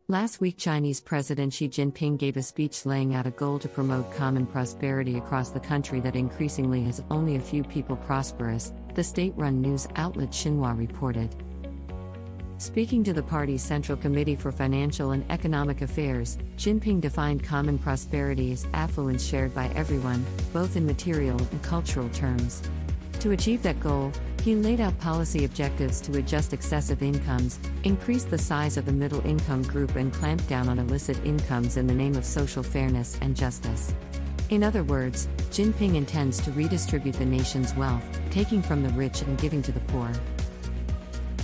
Last week, Chinese President Xi Jinping gave a speech laying out a goal to promote common prosperity across the country that increasingly has only a few people prosperous, the state-run news outlet Xinhua reported. Speaking to the party's Central Committee for Financial and Economic Affairs, Jinping defined common prosperity as affluence shared by everyone, both in material and cultural terms. To achieve that goal, he laid out policy objectives to adjust excessive incomes, increase the size of the middle-income group and clamp down on illicit incomes in the name of social fairness and justice. In other words, Jinping intends to redistribute the nation's wealth, taking from the rich and giving to the poor.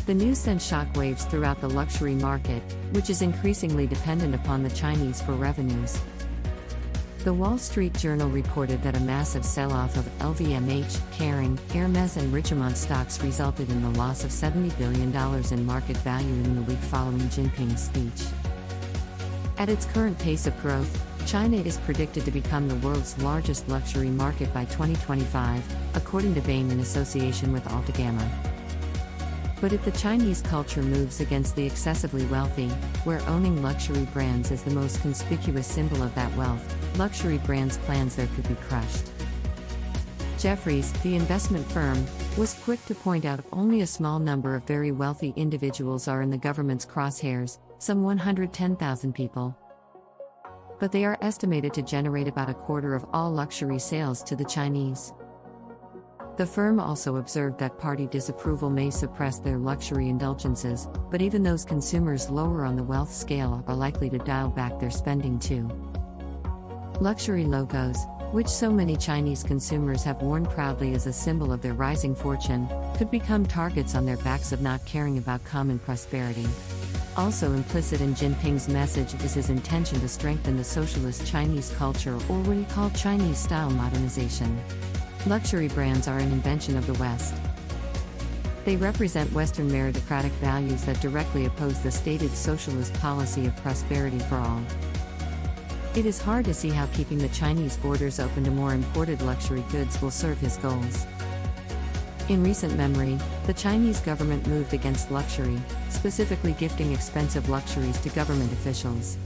The news sent shockwaves throughout the luxury market, which is increasingly dependent upon the Chinese for revenues. The Wall Street Journal reported that a massive sell-off of LVMH, Kering, Hermès and Richemont stocks resulted in the loss of $70 billion in market value in the week following Jinping's speech. At its current pace of growth, China is predicted to become the world's largest luxury market by 2025, according to Bain in association with Altagamma. But if the Chinese culture moves against the excessively wealthy, where owning luxury brands is the most conspicuous symbol of that wealth, luxury brands' plans there could be crushed. Jefferies, the investment firm, was quick to point out only a small number of very wealthy individuals are in the government's crosshairs, some 110,000 people. But they are estimated to generate about a quarter of all luxury sales to the Chinese. The firm also observed that party disapproval may suppress their luxury indulgences, but even those consumers lower on the wealth scale are likely to dial back their spending too. Luxury logos, which so many Chinese consumers have worn proudly as a symbol of their rising fortune, could become targets on their backs of not caring about common prosperity. Also implicit in Jinping's message is his intention to strengthen the socialist Chinese culture, or what he called Chinese-style modernization. Luxury brands are an invention of the West. They represent Western meritocratic values that directly oppose the stated socialist policy of prosperity for all. It is hard to see how keeping the Chinese borders open to more imported luxury goods will serve his goals. In recent memory, the Chinese government moved against luxury, specifically gifting expensive luxuries to government officials.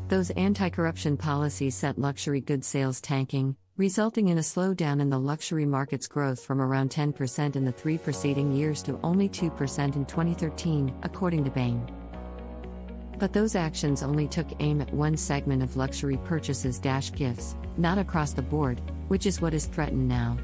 Those anti-corruption policies set luxury goods sales tanking, resulting in a slowdown in the luxury market's growth from around 10% in the 3 preceding years to only 2% in 2013, according to Bain. But those actions only took aim at one segment of luxury purchases-gifts, not across the board, which is what is threatened now.